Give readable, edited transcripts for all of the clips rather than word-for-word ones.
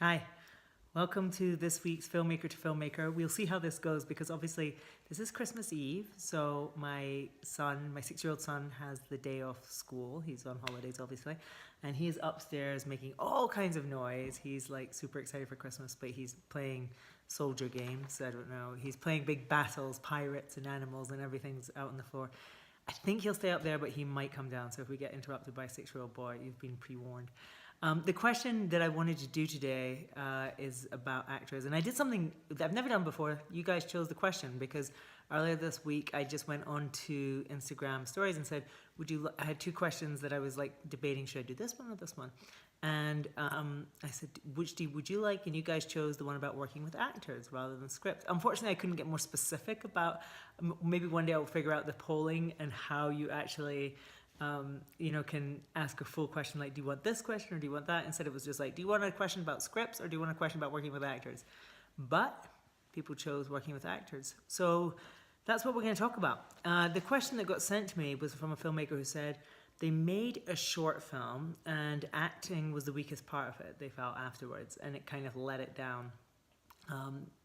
Hi, welcome to this week's Filmmaker to Filmmaker. We'll see how this goes because obviously this is Christmas Eve, so my son, my 6-year-old son, has the day off school. He's on holidays, obviously, and he's upstairs making all kinds of noise. He's like super excited for Christmas, but he's playing soldier games. I don't know. He's playing big battles, pirates and animals, and everything's out on the floor. I think he'll stay up there, but he might come down. So if we get interrupted by a 6-year-old boy, you've been pre-warned. The question that I wanted to do today is about actors. And I did something that I've never done before. You guys chose the question because earlier this week I just went on to Instagram stories and said, I had 2 questions that I was like debating, should I do this one or this one? And I said, which would you like? And you guys chose the one about working with actors rather than script. Unfortunately, I couldn't get more specific about, maybe one day I'll figure out the polling and how you actually can ask a full question like, do you want this question or do you want that? Instead it was just like, do you want a question about scripts or do you want a question about working with actors? But people chose working with actors. So that's what we're going to talk about. The question that got sent to me was from a filmmaker who said they made a short film and acting was the weakest part of it, they felt afterwards, and it kind of let it down.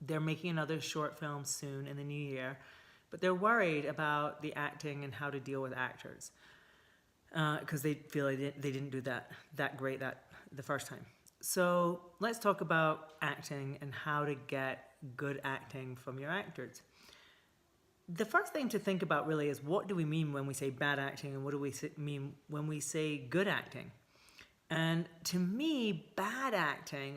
They're making another short film soon in the new year, but they're worried about the acting and how to deal with actors. Because they feel they didn't do that great the first time. So let's talk about acting and how to get good acting from your actors. The first thing to think about really is, what do we mean when we say bad acting and what do we mean when we say good acting? And to me, bad acting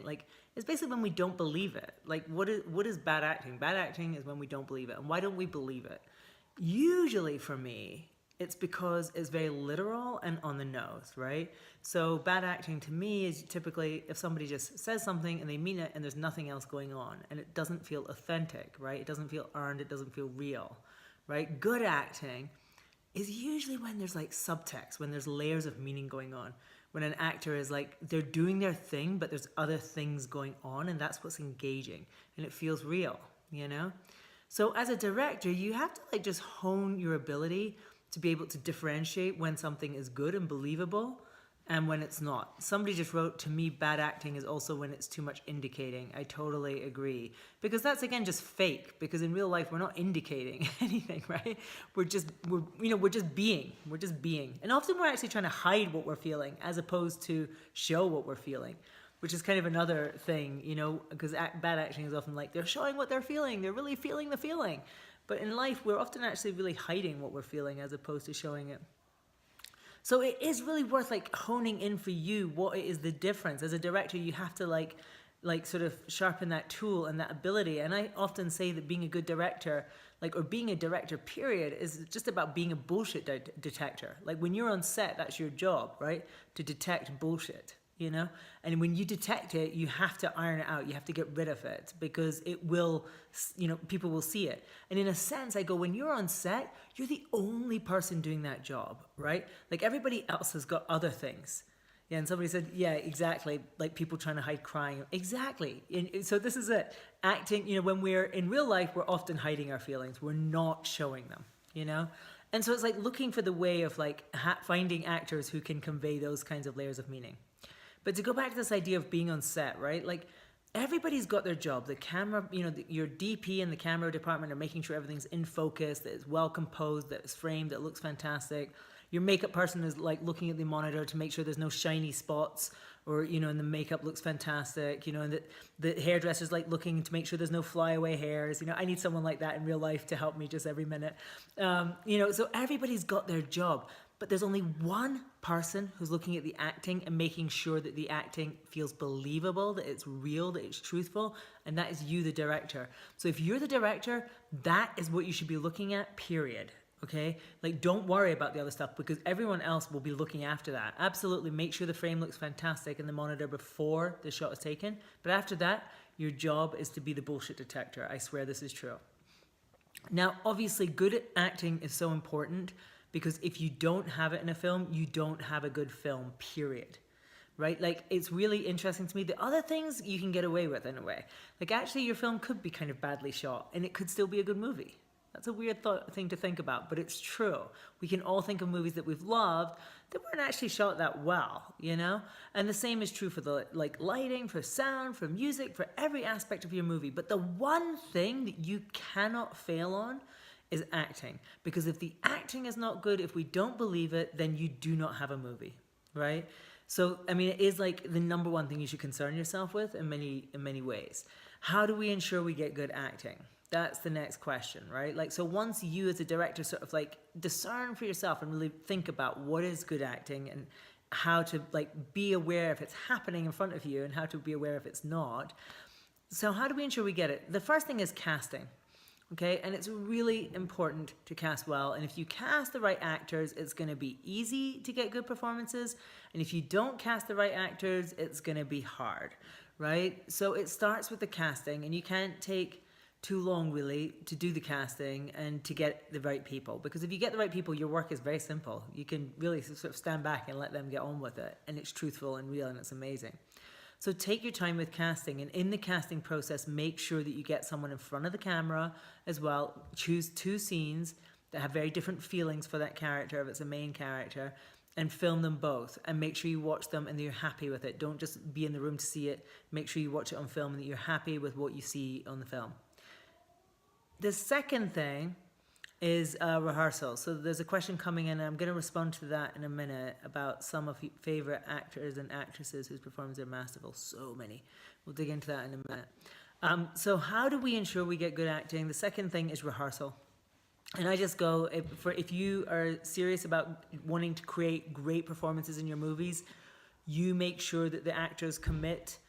is basically when we don't believe it. What is bad acting? Bad acting is when we don't believe it. And why don't we believe it? Usually for me, it's because it's very literal and on the nose, right? So bad acting to me is typically if somebody just says something and they mean it and there's nothing else going on and it doesn't feel authentic, right? It doesn't feel earned, it doesn't feel real, right? Good acting is usually when there's subtext, when there's layers of meaning going on, when an actor is they're doing their thing, but there's other things going on, and that's what's engaging and it feels real, you know? So as a director, you have to just hone your ability to be able to differentiate when something is good and believable and when it's not. Somebody just wrote, to me, bad acting is also when it's too much indicating. I totally agree. Because that's, again, just fake. Because in real life, we're not indicating anything, right? We're just being. We're just being. And often we're actually trying to hide what we're feeling as opposed to show what we're feeling, which is kind of another thing, because bad acting is often they're showing what they're feeling. They're really feeling the feeling. But in life, we're often actually really hiding what we're feeling as opposed to showing it. So it is really worth honing in for you what is the difference. As a director, you have to sort of sharpen that tool and that ability. And I often say that being a good director, or being a director period, is just about being a bullshit detector. When you're on set, that's your job, right? To detect bullshit. And when you detect it, you have to iron it out. You have to get rid of it because it will, people will see it. And in a sense, I go, when you're on set, you're the only person doing that job, right? Everybody else has got other things. Yeah, and somebody said, yeah, exactly, people trying to hide crying. Exactly. And so this is it. Acting, when we're in real life, we're often hiding our feelings. We're not showing them, And so it's looking for the way of finding actors who can convey those kinds of layers of meaning. But to go back to this idea of being on set, right? Everybody's got their job. The camera, your DP and the camera department are making sure everything's in focus, that it's well composed, that it's framed, that it looks fantastic. Your makeup person is looking at the monitor to make sure there's no shiny spots or, and the makeup looks fantastic, and that the hairdresser's looking to make sure there's no flyaway hairs. I need someone like that in real life to help me just every minute. So everybody's got their job. But there's only one person who's looking at the acting and making sure that the acting feels believable, that it's real, that it's truthful, and that is you, the director. So if you're the director, that is what you should be looking at, period. Okay? Don't worry about the other stuff because everyone else will be looking after that. Absolutely make sure the frame looks fantastic in the monitor before the shot is taken. But after that, your job is to be the bullshit detector. I swear this is true. Now, obviously, good acting is so important because if you don't have it in a film, you don't have a good film, period. Right? It's really interesting to me. The other things you can get away with in a way. Actually, your film could be kind of badly shot and it could still be a good movie. That's a weird thing to think about, but it's true. We can all think of movies that we've loved that weren't actually shot that well, you know? And the same is true for the like lighting, for sound, for music, for every aspect of your movie. But the one thing that you cannot fail on is acting. Because if the acting is not good, if we don't believe it, then you do not have a movie, right? So, I mean, it is like the number one thing you should concern yourself with in many ways. How do we ensure we get good acting? That's the next question, right? Like, so once you as a director sort of like discern for yourself and really think about what is good acting and how to like be aware if it's happening in front of you and how to be aware if it's not. So how do we ensure we get it? The first thing is casting. Okay, and it's really important to cast well. And if you cast the right actors, it's going to be easy to get good performances. And if you don't cast the right actors, it's going to be hard, right? So it starts with the casting, and you can't take too long really to do the casting and to get the right people. Because if you get the right people, your work is very simple. You can really sort of stand back and let them get on with it. And it's truthful and real and it's amazing. So take your time with casting, and in the casting process, make sure that you get someone in front of the camera as well. Choose 2 scenes that have very different feelings for that character, if it's a main character, and film them both. And make sure you watch them and that you're happy with it. Don't just be in the room to see it. Make sure you watch it on film and that you're happy with what you see on the film. The second thing is rehearsal. So there's a question coming in, and I'm going to respond to that in a minute about some of your favorite actors and actresses whose performances are masterful. So many. We'll dig into that in a minute. So how do we ensure we get good acting? The second thing is rehearsal. And I just go, if you are serious about wanting to create great performances in your movies, you make sure that the actors commit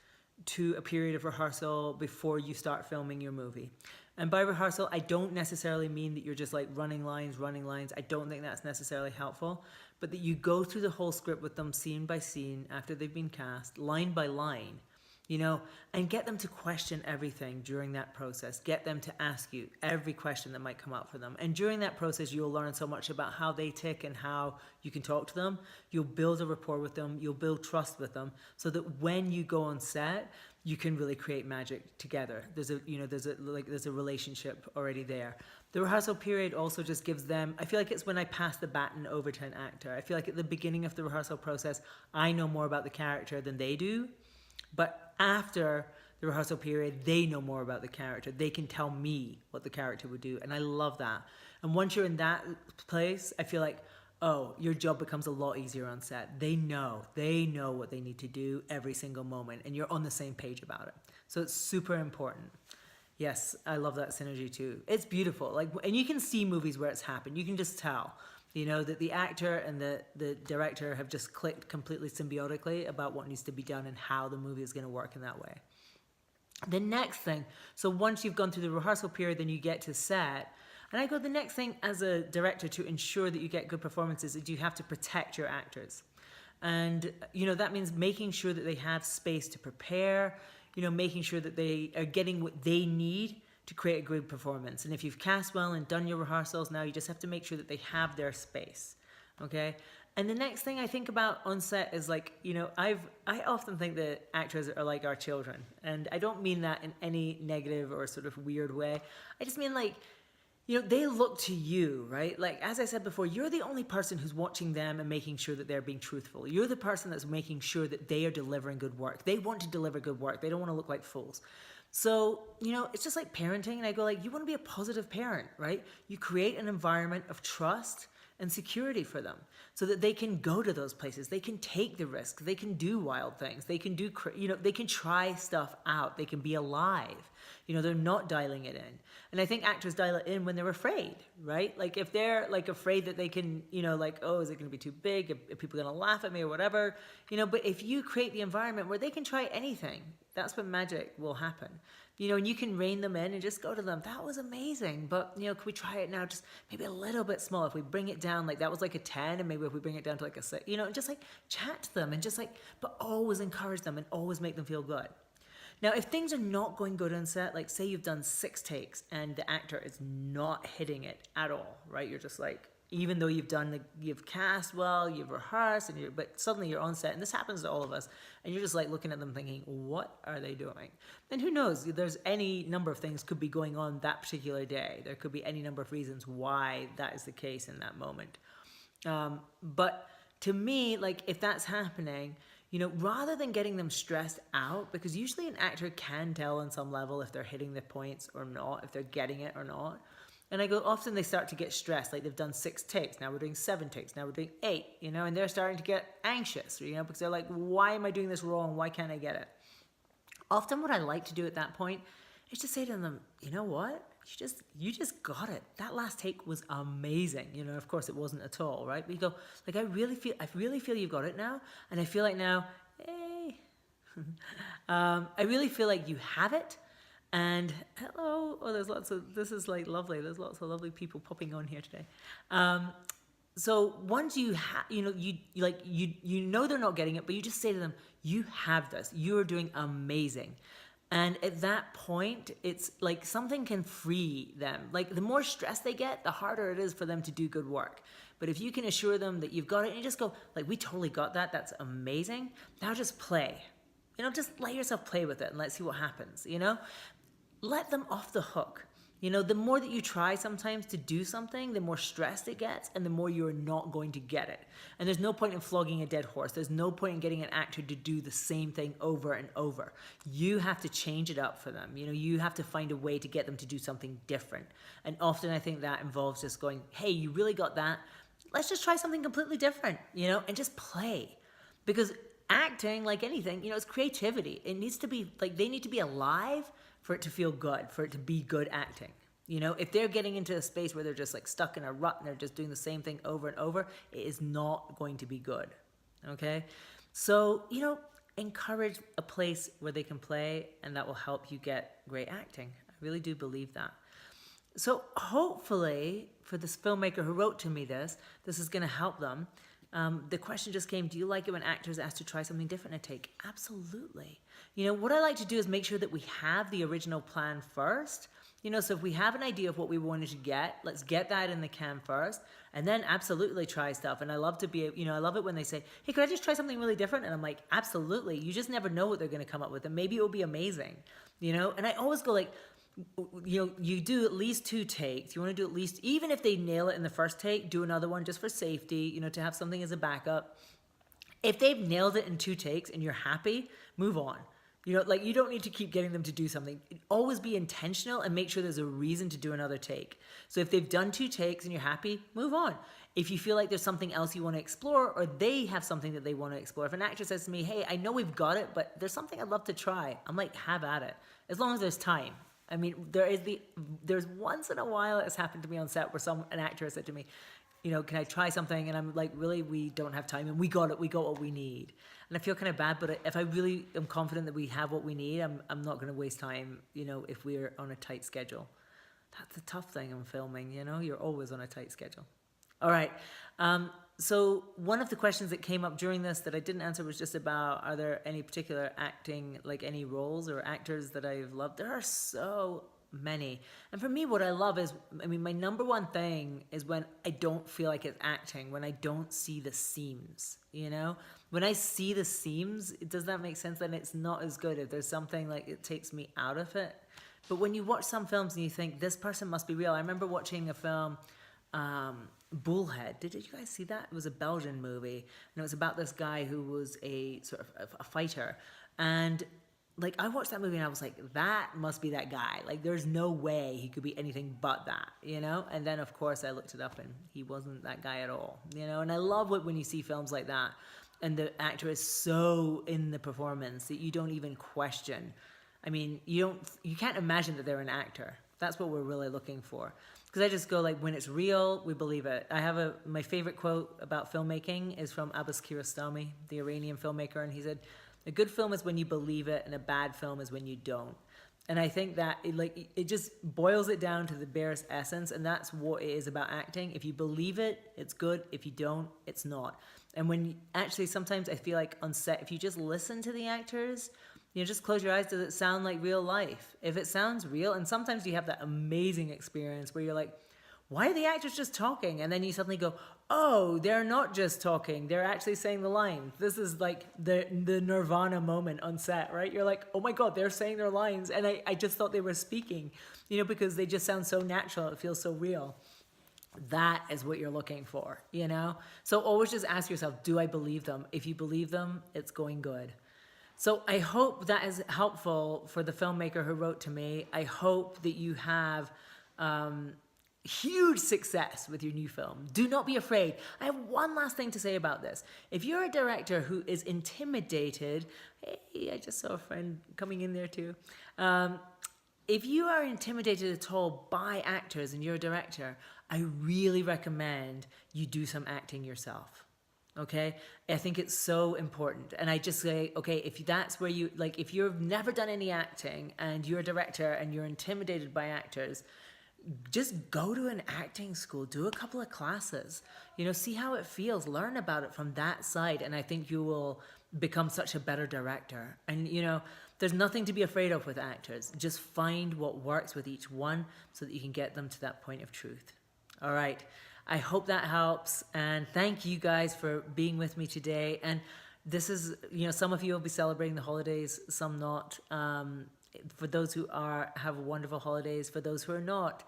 to a period of rehearsal before you start filming your movie. And by rehearsal, I don't necessarily mean that you're just like running lines. I don't think that's necessarily helpful, but that you go through the whole script with them scene by scene after they've been cast, line by line, you know, and get them to question everything during that process. Get them to ask you every question that might come up for them. And during that process, you'll learn so much about how they tick and how you can talk to them. You'll build a rapport with them. You'll build trust with them so that when you go on set, you can really create magic together. There's a relationship already there. The rehearsal period also just gives them, I feel like it's when I pass the baton over to an actor. I feel like at the beginning of the rehearsal process, I know more about the character than they do. But after the rehearsal period, they know more about the character. They can tell me what the character would do. And I love that. And once you're in that place, I feel like, oh, your job becomes a lot easier on set. They know what they need to do every single moment, and you're on the same page about it. So it's super important. Yes, I love that synergy too. It's beautiful. Like, and you can see movies where it's happened. You can just tell, you know, that the actor and the director have just clicked completely symbiotically about what needs to be done and how the movie is going to work in that way. The next thing, so once you've gone through the rehearsal period, then you get to set. And I go, the next thing as a director to ensure that you get good performances is you have to protect your actors. And, you know, that means making sure that they have space to prepare, you know, making sure that they are getting what they need to create a good performance. And if you've cast well and done your rehearsals, now you just have to make sure that they have their space, okay? And the next thing I think about on set is like, you know, I often think that actors are like our children. And I don't mean that in any negative or sort of weird way. I just mean like, you know, they look to you, right? Like, as I said before, you're the only person who's watching them and making sure that they're being truthful. You're the person that's making sure that they are delivering good work. They want to deliver good work. They don't want to look like fools. So, you know, it's just like parenting. And I go like, you want to be a positive parent, right? You create an environment of trust and security for them so that they can go to those places. They can take the risk. They can do wild things. They can do, you know, they can try stuff out. They can be alive. You know, they're not dialing it in. And I think actors dial it in when they're afraid, right? Like if they're like afraid that they can, you know, like, oh, is it going to be too big? Are people going to laugh at me or whatever? You know, but if you create the environment where they can try anything, that's when magic will happen. You know, and you can rein them in and just go to them. That was amazing. But, you know, can we try it now? Just maybe a little bit small. If we bring it down, like that was like a 10, and maybe if we bring it down to like a 6, you know, and just like chat to them and just like, but always encourage them and always make them feel good. Now, if things are not going good on set, like say you've done 6 takes and the actor is not hitting it at all, right? You're just like, even though you've cast well, you've rehearsed, but suddenly you're on set, and this happens to all of us, and you're just like looking at them thinking, what are they doing? And who knows, there's any number of things could be going on that particular day. There could be any number of reasons why that is the case in that moment. But to me, like, if that's happening, rather than getting them stressed out, because usually an actor can tell on some level if they're hitting the points or not, if they're getting it or not. And often they start to get stressed, like they've done 6 takes, now we're doing 7 takes, now we're doing 8, and they're starting to get anxious, because they're like, why am I doing this wrong? Why can't I get it? Often what I like to do at that point is just say to them, you know what? You just got it. That last take was amazing. Of course it wasn't at all, right? But you go, like, I really feel you've got it now. And I feel like now, hey, I really feel like you have it. And hello, this is like lovely. There's lots of lovely people popping on here today. So once you they're not getting it, but you just say to them, you have this. You're doing amazing. And at that point, it's like something can free them. Like the more stress they get, the harder it is for them to do good work. But if you can assure them that you've got it and you just go, like, we totally got that. That's amazing. Now just play. Just let yourself play with it and let's see what happens, Let them off the hook. The more that you try sometimes to do something, the more stressed it gets and the more you're not going to get it. And there's no point in flogging a dead horse. There's no point in getting an actor to do the same thing over and over. You have to change it up for them. You have to find a way to get them to do something different. And often I think that involves just going, hey, you really got that. Let's just try something completely different, and just play. Because acting, like anything, it's creativity. It needs to be, like, they need to be alive for it to feel good, for it to be good acting. If they're getting into a space where they're just like stuck in a rut and they're just doing the same thing over and over, it is not going to be good. Okay? So, encourage a place where they can play, and that will help you get great acting. I really do believe that. So hopefully for this filmmaker who wrote to me this is going to help them. The question just came, do you like it when actors ask to try something different in a take? Absolutely. What I like to do is make sure that we have the original plan first. So if we have an idea of what we wanted to get, let's get that in the can first, and then absolutely try stuff. And I love I love it when they say, hey, could I just try something really different? And I'm like, absolutely. You just never know what they're going to come up with, and maybe it will be amazing, And I always go like, you do at least 2 takes. You want to do at least, even if they nail it in the first take, do another one just for safety, to have something as a backup. If they've nailed it in 2 takes and you're happy, move on. You don't need to keep getting them to do something. Always be intentional and make sure there's a reason to do another take. So if they've done 2 takes and you're happy, move on. If you feel like there's something else you want to explore, or they have something that they want to explore. If an actor says to me, hey, I know we've got it, but there's something I'd love to try, I'm like, have at it. As long as there's time. I mean, there's once in a while it's happened to me on set where an actor has said to me, can I try something? And I'm like, really, we don't have time, and we got what we need. And I feel kind of bad, but if I really am confident that we have what we need, I'm not going to waste time, if we're on a tight schedule. That's the tough thing in filming, you're always on a tight schedule. All right. So one of the questions that came up during this that I didn't answer was just about, are there any particular acting, like any roles or actors that I've loved? There are so many. And for me, what I love is, my number one thing is when I don't feel like it's acting, when I don't see the seams, When I see the seams, does that make sense? Then it's not as good. If there's something like it takes me out of it. But when you watch some films and you think, this person must be real. I remember watching a film, Bullhead. Did you guys see that? It was a Belgian movie, and it was about this guy who was a sort of a fighter. And like, I watched that movie and I was like, that must be that guy. Like, there's no way he could be anything but that, And then of course I looked it up and he wasn't that guy at all, And I love when you see films like that and the actor is so in the performance that you don't even question. You can't imagine that they're an actor. That's what we're really looking for. Because I just go like, when it's real, we believe it. I have my favorite quote about filmmaking is from Abbas Kiarostami, the Iranian filmmaker, and he said, a good film is when you believe it, and a bad film is when you don't. And I think that it just boils it down to the barest essence, and that's what it is about acting. If you believe it, it's good. If you don't, it's not. And actually sometimes I feel like on set, if you just listen to the actors, just close your eyes. Does it sound like real life? If it sounds real, and sometimes you have that amazing experience where you're like, why are the actors just talking? And then you suddenly go, oh, they're not just talking. They're actually saying the lines. This is like the Nirvana moment on set, right? You're like, oh my God, they're saying their lines. And I just thought they were speaking, you know, because they just sound so natural. It feels so real. That is what you're looking for, you know? So always just ask yourself, do I believe them? If you believe them, it's going good. So I hope that is helpful for the filmmaker who wrote to me. I hope that you have huge success with your new film. Do not be afraid. I have one last thing to say about this. If you're a director who is intimidated, hey, I just saw a friend coming in there too. If you are intimidated at all by actors and you're a director, I really recommend you do some acting yourself. Okay, I think it's so important. And I just say, okay, if that's where you, like, if you've never done any acting and you're a director and you're intimidated by actors, just go to an acting school, do a couple of classes, you know, see how it feels, learn about it from that side. And I think you will become such a better director. And, you know, there's nothing to be afraid of with actors. Just find what works with each one so that you can get them to that point of truth. All right. I hope that helps. And thank you guys for being with me today. And this is, you know, some of you will be celebrating the holidays, some not. For those who are, have wonderful holidays. For those who are not,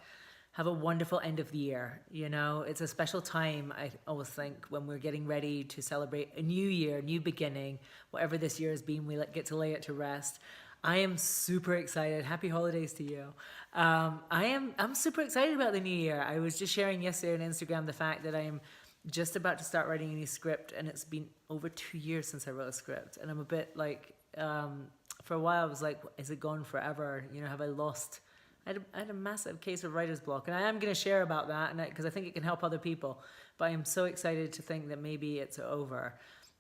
have a wonderful end of the year. You know, it's a special time, I always think, when we're getting ready to celebrate a new year, new beginning. Whatever this year has been, we get to lay it to rest. I am super excited. Happy holidays to you. I'm super excited about the new year. I was just sharing yesterday on Instagram the fact that I am just about to start writing a new script, and it's been over 2 years since I wrote a script. And I'm a bit like, for a while I was like, is it gone forever? You know, have I lost? I had a massive case of writer's block, and I am going to share about that because I think it can help other people. But I am so excited to think that maybe it's over.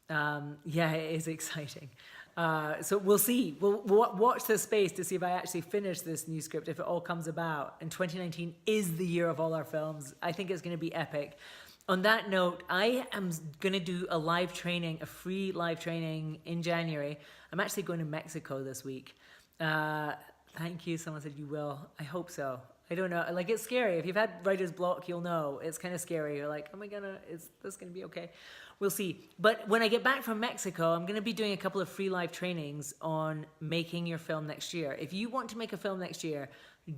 Yeah, it is exciting. So we'll see. We'll watch this space to see if I actually finish this new script, if it all comes about. And 2019 is the year of all our films. I think it's going to be epic. On that note, I am going to do a live training, a free live training in January. I'm actually going to Mexico this week. Thank you. Someone said you will. I hope so. I don't know. Like, it's scary. If you've had writer's block, you'll know. It's kind of scary. You're like, is this going to be okay? We'll see. But when I get back from Mexico, I'm going to be doing a couple of free live trainings on making your film next year. If you want to make a film next year,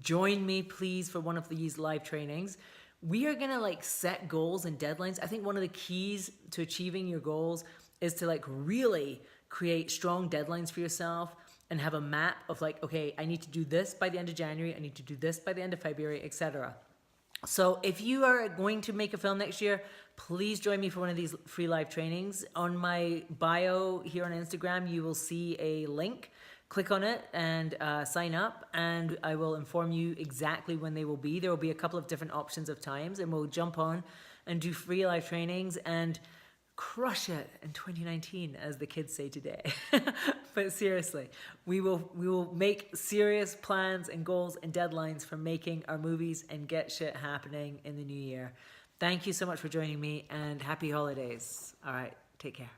join me, please, for one of these live trainings. We are going to like set goals and deadlines. I think one of the keys to achieving your goals is to like really create strong deadlines for yourself and have a map of like, okay, I need to do this by the end of January. I need to do this by the end of February, etc. So if you are going to make a film next year, please join me for one of these free live trainings. On my bio here on Instagram, you will see a link. Click on it and sign up, and I will inform you exactly when they will be. There will be a couple of different options of times, and we'll jump on and do free live trainings and crush it in 2019, as the kids say today. But seriously, we will make serious plans and goals and deadlines for making our movies and get shit happening in the new year. Thank you so much for joining me, and happy holidays. All right, take care.